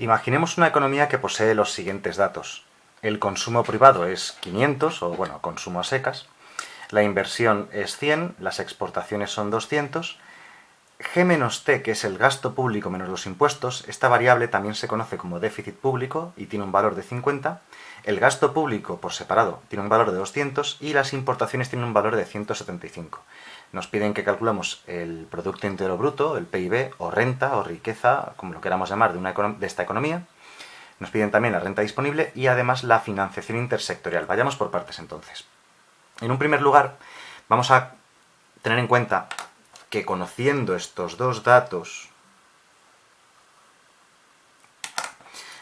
Imaginemos una economía que posee los siguientes datos. El consumo privado es 500, o bueno, consumo a secas. La inversión es 100, las exportaciones son 200. G menos T, que es el gasto público menos los impuestos, esta variable también se conoce como déficit público y tiene un valor de 50. El gasto público por separado tiene un valor de 200 y las importaciones tienen un valor de 175. Nos piden que calculemos el Producto Interior Bruto, el PIB, o renta, o riqueza, como lo queramos llamar, de esta economía. Nos piden también la renta disponible y además la financiación intersectorial. Vayamos por partes entonces. En un primer lugar, vamos a tener en cuenta que conociendo estos dos datos,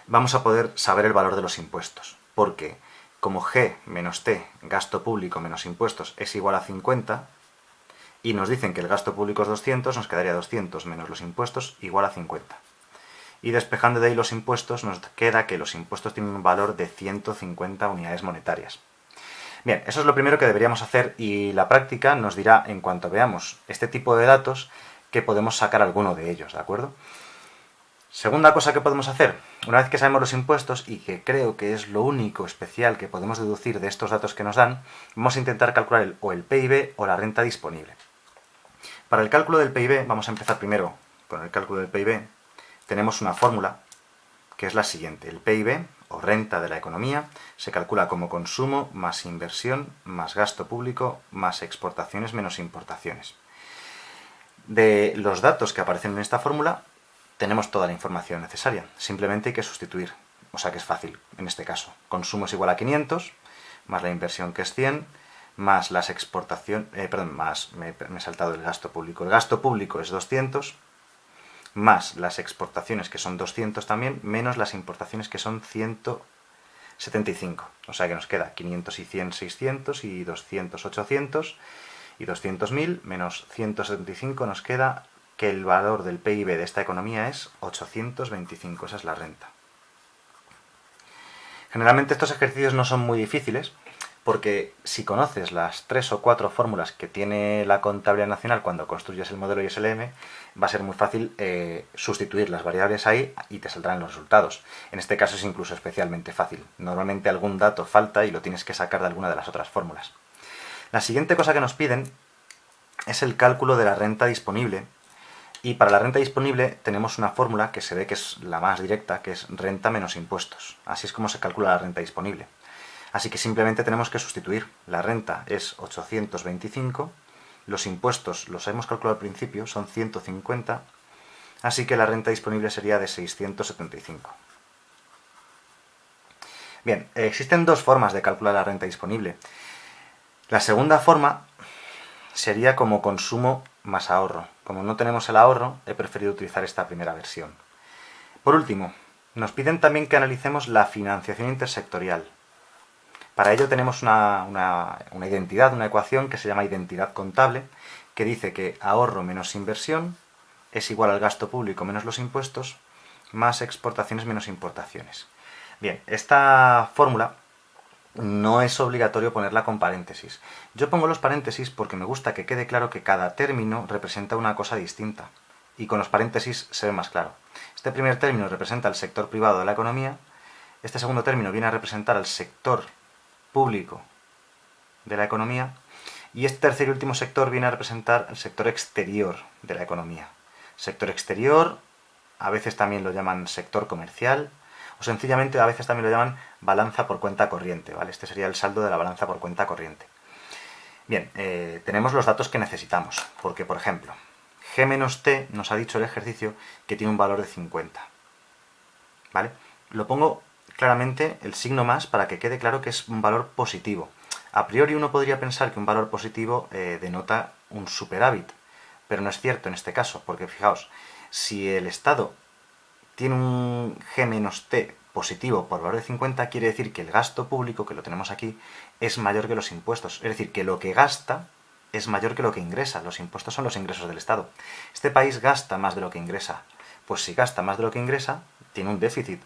vamos a poder saber el valor de los impuestos. Porque como G menos T, gasto público menos impuestos, es igual a 50, y nos dicen que el gasto público es 200, nos quedaría 200 menos los impuestos igual a 50. Y despejando de ahí los impuestos, nos queda que los impuestos tienen un valor de 150 unidades monetarias. Bien, eso es lo primero que deberíamos hacer y la práctica nos dirá, en cuanto veamos este tipo de datos, que podemos sacar alguno de ellos, ¿de acuerdo? Segunda cosa que podemos hacer, una vez que sabemos los impuestos, y que creo que es lo único especial que podemos deducir de estos datos que nos dan, vamos a intentar calcular o el PIB o la renta disponible. Para el cálculo del PIB, vamos a empezar primero con el cálculo del PIB. Tenemos una fórmula que es la siguiente. El PIB, o renta de la economía, se calcula como consumo más inversión más gasto público más exportaciones menos importaciones. De los datos que aparecen en esta fórmula, tenemos toda la información necesaria. Simplemente hay que sustituir. O sea que es fácil en este caso. Consumo es igual a 500, más la inversión que es 100, más las exportaciones... me he saltado el gasto público. El gasto público es 200, más las exportaciones, que son 200 también, menos las importaciones, que son 175. O sea que nos queda 500 y 100, 600, y 200, 800, y 200.000, menos 175, nos queda que el valor del PIB de esta economía es 825. Esa es la renta. Generalmente estos ejercicios no son muy difíciles, porque si conoces las 3 o 4 fórmulas que tiene la contabilidad nacional cuando construyes el modelo ISLM, va a ser muy fácil sustituir las variables ahí y te saldrán los resultados. En este caso es incluso especialmente fácil. Normalmente algún dato falta y lo tienes que sacar de alguna de las otras fórmulas. La siguiente cosa que nos piden es el cálculo de la renta disponible. Y para la renta disponible tenemos una fórmula que se ve que es la más directa, que es renta menos impuestos. Así es como se calcula la renta disponible. Así que simplemente tenemos que sustituir. La renta es 825, los impuestos los hemos calculado al principio, son 150, así que la renta disponible sería de 675. Bien, existen dos formas de calcular la renta disponible. La segunda forma sería como consumo más ahorro. Como no tenemos el ahorro, he preferido utilizar esta primera versión. Por último, nos piden también que analicemos la financiación intersectorial. Para ello tenemos una identidad, una ecuación que se llama identidad contable, que dice que ahorro menos inversión es igual al gasto público menos los impuestos, más exportaciones menos importaciones. Bien, esta fórmula no es obligatorio ponerla con paréntesis. Yo pongo los paréntesis porque me gusta que quede claro que cada término representa una cosa distinta. Y con los paréntesis se ve más claro. Este primer término representa el sector privado de la economía. Este segundo término viene a representar al sector público de la economía. Y este tercer y último sector viene a representar el sector exterior de la economía. Sector exterior, a veces también lo llaman sector comercial, o sencillamente a veces también lo llaman balanza por cuenta corriente, ¿vale? Este sería el saldo de la balanza por cuenta corriente. Bien, tenemos los datos que necesitamos, porque por ejemplo, G menos T nos ha dicho el ejercicio que tiene un valor de 50. ¿Vale? Lo pongo claramente el signo más para que quede claro que es un valor positivo. A priori uno podría pensar que un valor positivo denota un superávit, pero no es cierto en este caso, porque fijaos, si el Estado tiene un G menos T positivo por valor de 50, quiere decir que el gasto público, que lo tenemos aquí, es mayor que los impuestos. Es decir, que lo que gasta es mayor que lo que ingresa. Los impuestos son los ingresos del Estado. Este país gasta más de lo que ingresa. Pues si gasta más de lo que ingresa, tiene un déficit.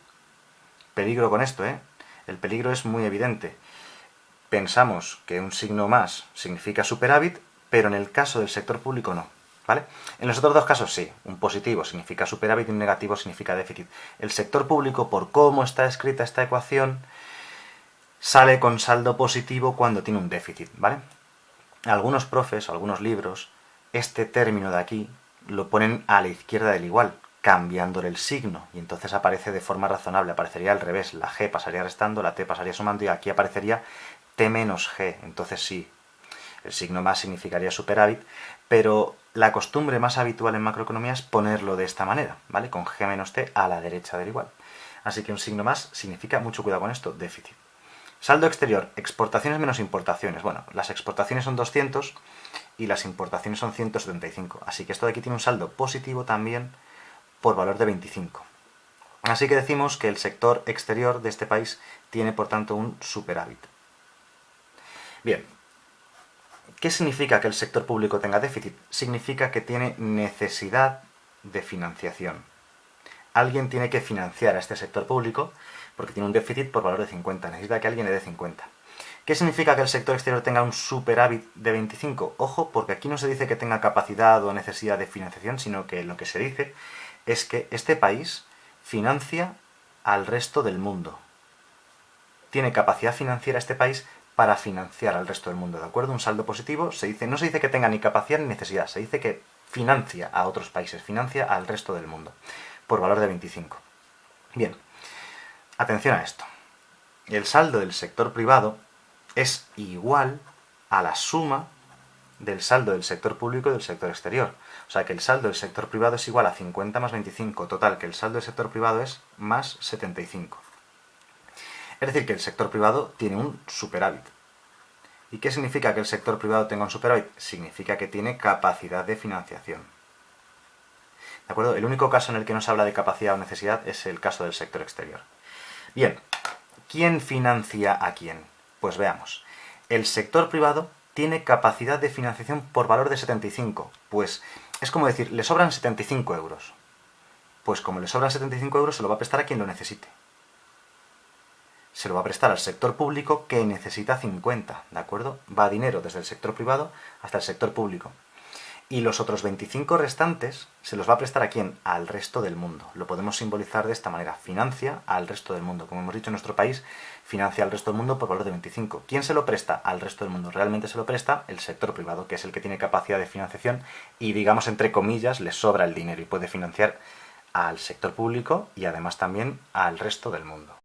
Peligro con esto, ¿eh? El peligro es muy evidente. Pensamos que un signo más significa superávit, pero en el caso del sector público no. ¿Vale? En los otros dos casos sí, un positivo significa superávit y un negativo significa déficit. El sector público, por cómo está escrita esta ecuación, sale con saldo positivo cuando tiene un déficit, ¿vale? Algunos profes o algunos libros, este término de aquí lo ponen a la izquierda del igual, cambiándole el signo, y entonces aparece de forma razonable, aparecería al revés, la G pasaría restando, la T pasaría sumando, y aquí aparecería T menos G, entonces sí, el signo más significaría superávit, pero la costumbre más habitual en macroeconomía es ponerlo de esta manera, ¿vale? Con G menos T a la derecha del igual. Así que un signo más significa, mucho cuidado con esto, déficit. Saldo exterior, exportaciones menos importaciones. Bueno, las exportaciones son 200 y las importaciones son 175. Así que esto de aquí tiene un saldo positivo también por valor de 25. Así que decimos que el sector exterior de este país tiene, por tanto, un superávit. Bien, ¿qué significa que el sector público tenga déficit? Significa que tiene necesidad de financiación. Alguien tiene que financiar a este sector público porque tiene un déficit por valor de 50. Necesita que alguien le dé 50. ¿Qué significa que el sector exterior tenga un superávit de 25? Ojo, porque aquí no se dice que tenga capacidad o necesidad de financiación, sino que lo que se dice es que este país financia al resto del mundo. Tiene capacidad financiera este país para financiar al resto del mundo, ¿de acuerdo? Un saldo positivo no se dice que tenga ni capacidad ni necesidad, se dice que financia a otros países, financia al resto del mundo, por valor de 25. Bien, atención a esto. El saldo del sector privado es igual a la suma del saldo del sector público y del sector exterior. O sea que el saldo del sector privado es igual a 50 más 25, total, que el saldo del sector privado es más 75. Es decir, que el sector privado tiene un superávit. ¿Y qué significa que el sector privado tenga un superávit? Significa que tiene capacidad de financiación. ¿De acuerdo? El único caso en el que no se habla de capacidad o necesidad es el caso del sector exterior. Bien, ¿quién financia a quién? Pues veamos. El sector privado tiene capacidad de financiación por valor de 75. Pues es como decir, le sobran 75 euros. Pues como le sobran 75 euros, se lo va a prestar a quien lo necesite. Se lo va a prestar al sector público que necesita 50, ¿de acuerdo? Va dinero desde el sector privado hasta el sector público. Y los otros 25 restantes se los va a prestar ¿a quién? Al resto del mundo. Lo podemos simbolizar de esta manera. Financia al resto del mundo. Como hemos dicho, en nuestro país financia al resto del mundo por valor de 25. ¿Quién se lo presta al resto del mundo? Realmente se lo presta el sector privado, que es el que tiene capacidad de financiación y, digamos, entre comillas, le sobra el dinero y puede financiar al sector público y además también al resto del mundo.